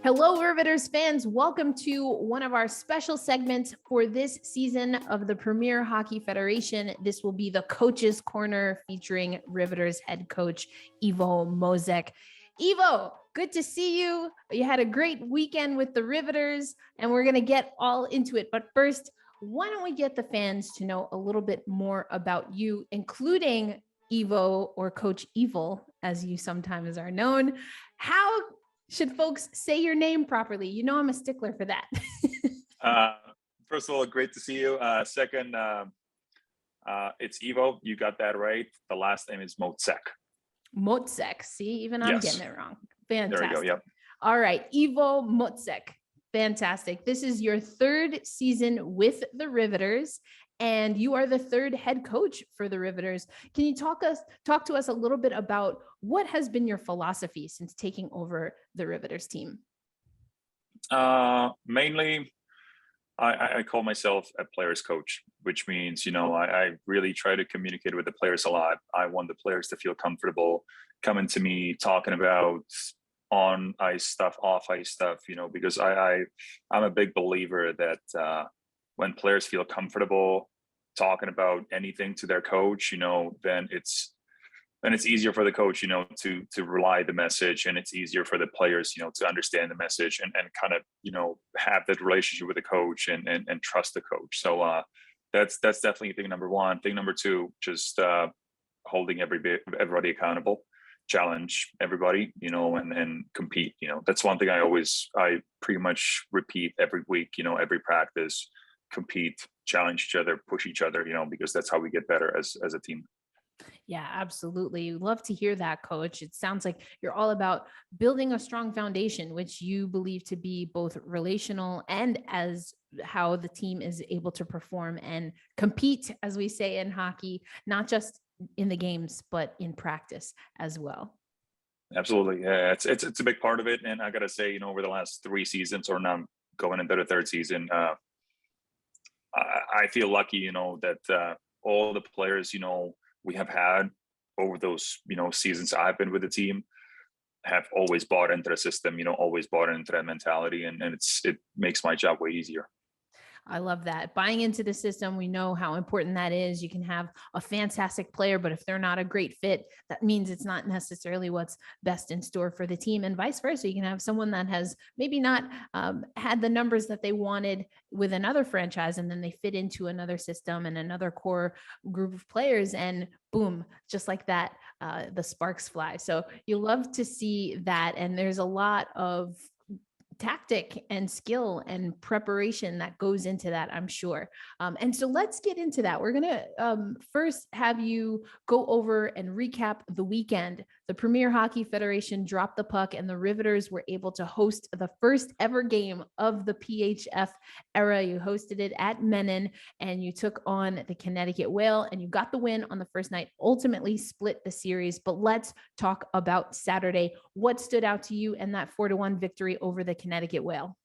Hello, Riveters fans. Welcome to one of our special segments for this season of the Premier Hockey Federation. This will be the Coach's Corner featuring Riveters head coach Ivo Mocek. Ivo, good to see you. You had a great weekend with the Riveters, and we're going to get all into it. But first, why don't we get the fans to know a little bit more about you, including Ivo, or Coach Evil, as you sometimes are known. How should folks say your name properly? You know I'm a stickler for that. First of all, great to see you. Second, it's Ivo. You got that right. The last name is Mocek. Mocek. See, even I'm getting it wrong. Fantastic. There we go. Yep. All right. Ivo Mocek. Fantastic. This is your third season with the Riveters, and you are the third head coach for the Riveters. Can you talk to us a little bit about what has been your philosophy since taking over the Riveters team? Mainly, I call myself a player's coach, which means, I really try to communicate with the players a lot. I want the players to feel comfortable coming to me, talking about on ice stuff, off ice stuff, because I'm a big believer that when players feel comfortable talking about anything to their coach, then it's easier for the coach, to relay the message, and it's easier for the players, to understand the message and kind of, have that relationship with the coach and trust the coach. So that's definitely thing number one. Thing number two, just holding everybody accountable, challenge everybody, and compete. That's one thing I pretty much repeat every week, every practice. Compete, challenge each other, push each other, because that's how we get better as a team. Yeah, absolutely. Love to hear that, Coach. It sounds like you're all about building a strong foundation, which you believe to be both relational and as how the team is able to perform and compete, as we say in hockey, not just in the games, but in practice as well. Absolutely. Yeah, it's a big part of it. And I got to say, over the last 3 seasons, or now going into the third season, I feel lucky, that all the players, we have had over those, seasons I've been with the team have always bought into the system, always bought into that mentality. And it makes my job way easier. I love that. Buying into the system, we know how important that is. You can have a fantastic player, but if they're not a great fit, that means it's not necessarily what's best in store for the team, and vice versa. You can have someone that has maybe not had the numbers that they wanted with another franchise, and then they fit into another system and another core group of players, and boom, just like that, the sparks fly. So you love to see that. And there's a lot of tactic and skill and preparation that goes into that, I'm sure. And so let's get into that. We're going to first have you go over and recap the weekend. The Premier Hockey Federation dropped the puck, and the Riveters were able to host the first ever game of the PHF era. You hosted it at Menin, and you took on the Connecticut Whale, and you got the win on the first night, ultimately split the series. But let's talk about Saturday. What stood out to you in that 4-1 victory over the Connecticut Whale?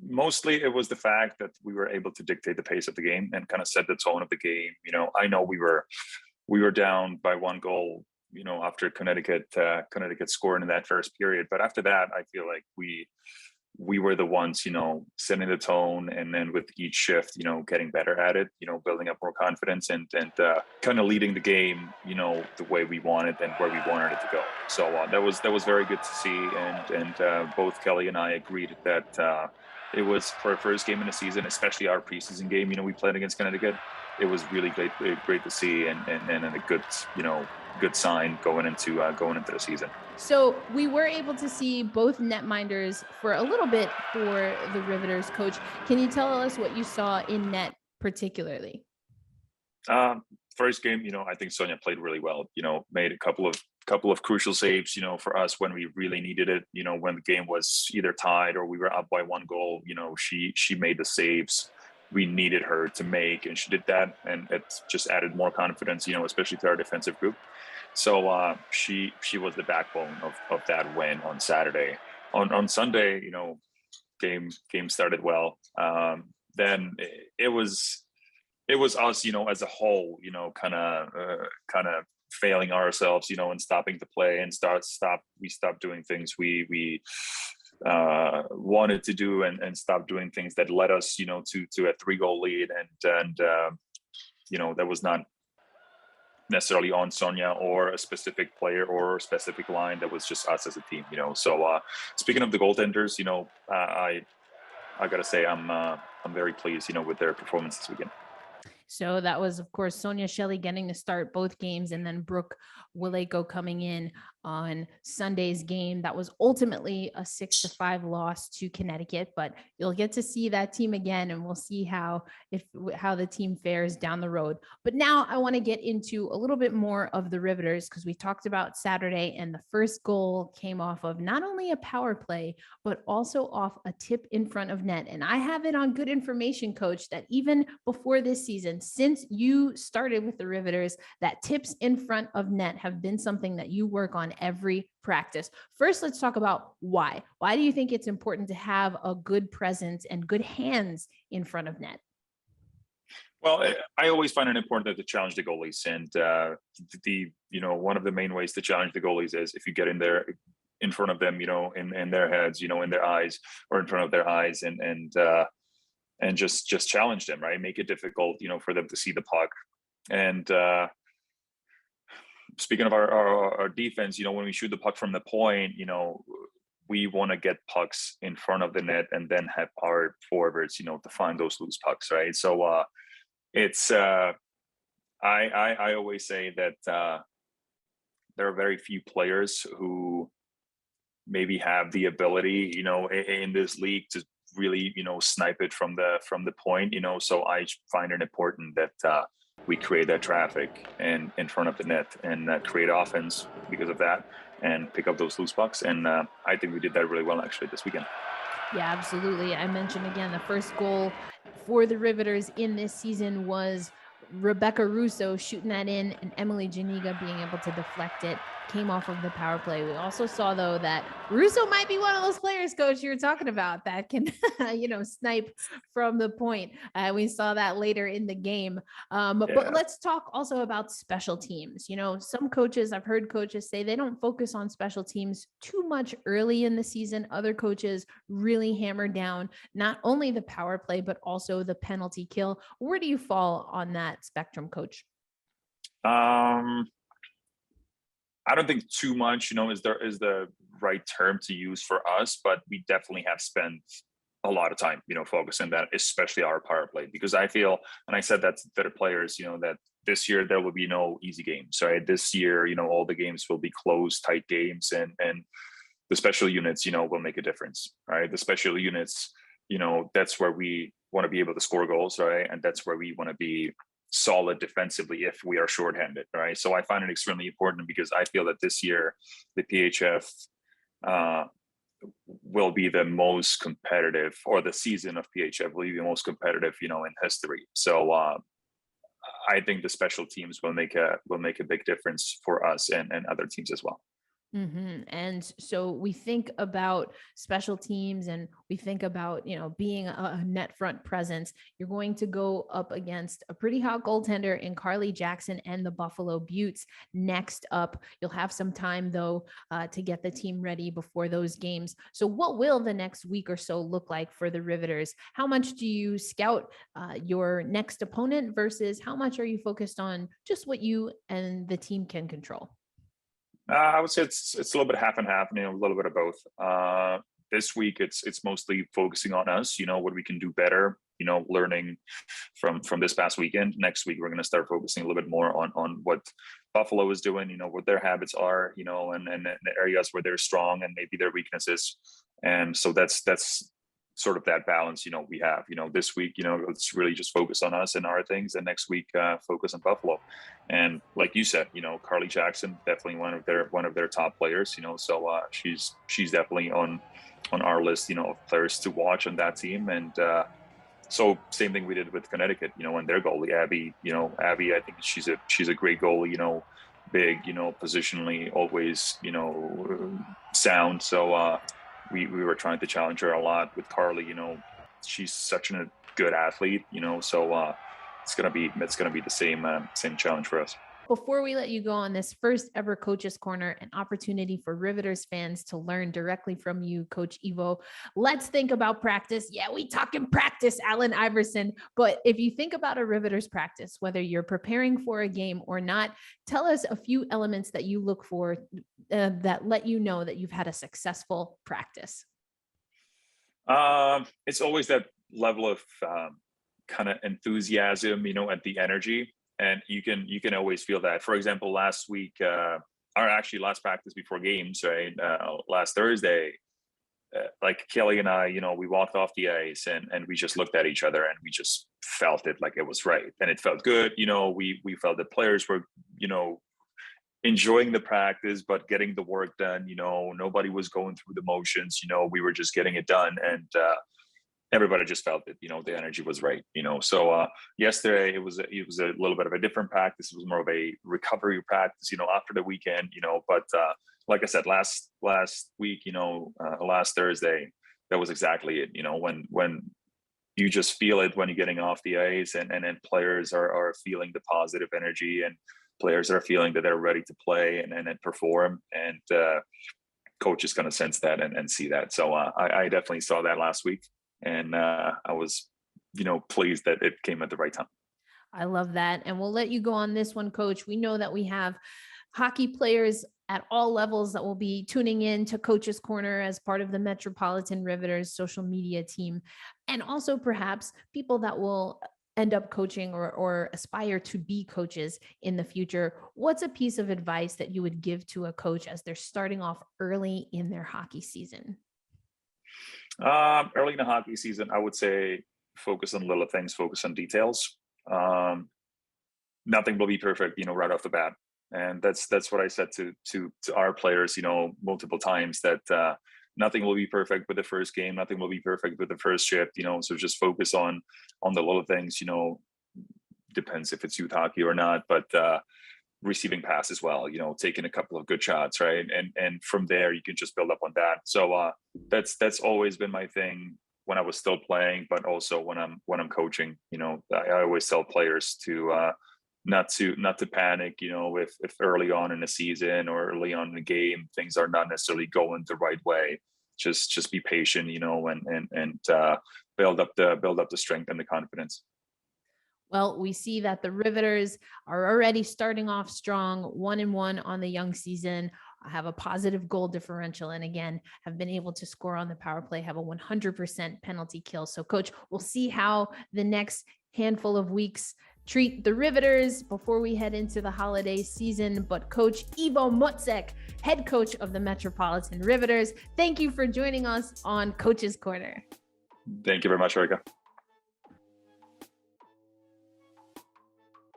Mostly it was the fact that we were able to dictate the pace of the game and kind of set the tone of the game. I know we were down by 1 goal, after Connecticut scored in that first period. But after that, I feel like we were the ones, setting the tone, and then with each shift, getting better at it, building up more confidence and kind of leading the game, the way we wanted and where we wanted it to go. So that was very good to see. And both Kelly and I agreed that it was for our first game in the season, especially our preseason game, we played against Connecticut. It was really great to see, and a good, good sign going into the season. So we were able to see both netminders for a little bit for the Riveters. Coach, can you tell us what you saw in net particularly? First game, I think Sonia played really well. Made a couple of crucial saves, for us when we really needed it. When the game was either tied or we were up by 1 goal, she made the saves we needed her to make, and she did that, and it just added more confidence, especially to our defensive group. So she was the backbone of that win on Saturday. On Sunday, game started well. Then it was us, as a whole, kind of failing ourselves, and stopping the play and we stopped doing things we wanted to do and stop doing things that led us, to a 3-goal lead. And that was not necessarily on Sonia or a specific player or a specific line. That was just us as a team, So speaking of the goaltenders, I gotta say I'm very pleased, with their performance this weekend. So that was, of course, Sonia Shelley getting to start both games, and then Brooke Willeko coming in on Sunday's game. That was ultimately a 6-5 loss to Connecticut, but you'll get to see that team again, and we'll see how the team fares down the road. But now I want to get into a little bit more of the Riveters, because we talked about Saturday, and the first goal came off of not only a power play, but also off a tip in front of net. And I have it on good information, Coach, that even before this season, since you started with the Riveters, that tips in front of net have been something that you work on every practice. First, let's talk about why. Why do you think it's important to have a good presence and good hands in front of net? Well, I always find it important to challenge the goalies, and one of the main ways to challenge the goalies is if you get in there in front of them, in their heads, in their eyes, or in front of their eyes, and just challenge them, right? Make it difficult, for them to see the puck. And speaking of our defense, when we shoot the puck from the point, we want to get pucks in front of the net and then have our forwards, to find those loose pucks, right? So it's I always say that there are very few players who maybe have the ability, in this league to really, snipe it from the point, so I find it important that we create that traffic and in front of the net and create offense because of that and pick up those loose pucks. And I think we did that really well actually this weekend. Yeah, absolutely. I mentioned again, the first goal for the Riveters in this season was Rebecca Russo shooting that in, and Emily Janiga being able to deflect it. Came off of the power play. We also saw, though, that Russo might be one of those players, Coach, you were talking about that can, snipe from the point. We saw that later in the game. But let's talk also about special teams. Some coaches, I've heard coaches say they don't focus on special teams too much early in the season. Other coaches really hammer down not only the power play, but also the penalty kill. Where do you fall on that spectrum, Coach? I don't think too much, is the right term to use for us, but we definitely have spent a lot of time, focusing on that, especially our power play, because I feel, and I said that to the players, that this year there will be no easy games, right? This year, all the games will be close, tight games, and the special units, will make a difference, right? The special units, that's where we want to be able to score goals, right? And that's where we want to be solid defensively if we are shorthanded, right? So I find it extremely important because I feel that this year the PHF will be the most competitive, or the season of PHF will be the most competitive, in history. So I think the special teams will make a big difference for us and other teams as well. Mm-hmm. And so we think about special teams, and we think about, being a net front presence. You're going to go up against a pretty hot goaltender in Carly Jackson and the Buffalo Beauts next up. You'll have some time, though, to get the team ready before those games. So what will the next week or so look like for the Riveters? How much do you scout your next opponent versus how much are you focused on just what you and the team can control? I would say it's a little bit half and half, a little bit of both. This week, it's mostly focusing on us, what we can do better, learning from this past weekend. Next week, we're going to start focusing a little bit more on what Buffalo is doing, what their habits are, and the areas where they're strong and maybe their weaknesses. And so that's sort of that balance, we have, this week, let's really just focus on us and our things. And next week, focus on Buffalo. And like you said, Carly Jackson, definitely one of their top players, so she's definitely on our list, of players to watch on that team. And so same thing we did with Connecticut, and their goalie, Abby, I think she's a great goalie, big, positionally always, sound. So, we were trying to challenge her a lot with Carly. She's such a good athlete. So it's gonna be the same challenge for us. before we let you go on this first ever Coach's Corner, an opportunity for Riveters fans to learn directly from you, Coach Ivo, let's think about practice. Yeah, we talking practice, Allen Iverson. But if you think about a Riveters practice, whether you're preparing for a game or not, tell us a few elements that you look for that let you know that you've had a successful practice. It's always that level of kind of enthusiasm, at the energy, and you can always feel that. For example, last week, or actually last practice before games, right? Last Thursday, like Kelly and I, we walked off the ice and we just looked at each other and we just felt it like it was right, and it felt good. We felt the players were, enjoying the practice, but getting the work done. Nobody was going through the motions. We were just getting it done, and everybody just felt it. The energy was right. So yesterday it was a little bit of a different practice. It was more of a recovery practice. After the weekend. But like I said, last week, last Thursday, that was exactly it. When you just feel it when you're getting off the ice, and then players are feeling the positive energy, and players are feeling that they're ready to play and perform, and coach is going to sense that and see that. So I definitely saw that last week, and I was, pleased that it came at the right time. I love that. And we'll let you go on this one, Coach. We know that we have hockey players at all levels that will be tuning in to Coach's Corner as part of the Metropolitan Riveters social media team, and also perhaps people that will end up coaching or aspire to be coaches in the future. What's a piece of advice that you would give to a coach as they're starting off early in their hockey season? Early in the hockey season, I would say focus on little things, focus on details. Nothing will be perfect, right off the bat. And that's what I said to our players, multiple times, that nothing will be perfect with the first game. Nothing will be perfect with the first shift, so just focus on the little things, depends if it's youth hockey or not, but receiving pass as well, taking a couple of good shots, right? And from there, you can just build up on that. So that's always been my thing when I was still playing, but also when I'm coaching. I always tell players to not to panic, if early on in the season or early on in the game things are not necessarily going the right way. Just be patient, and build up the strength and the confidence. Well, we see that the Riveters are already starting off strong, 1-1 on the young season, have a positive goal differential, and again, have been able to score on the power play, have a 100% penalty kill. So, Coach, we'll see how the next handful of weeks treat the Riveters before we head into the holiday season. But Coach Ivo Mocek, head coach of the Metropolitan Riveters, thank you for joining us on Coach's Corner. Thank you very much, Erica.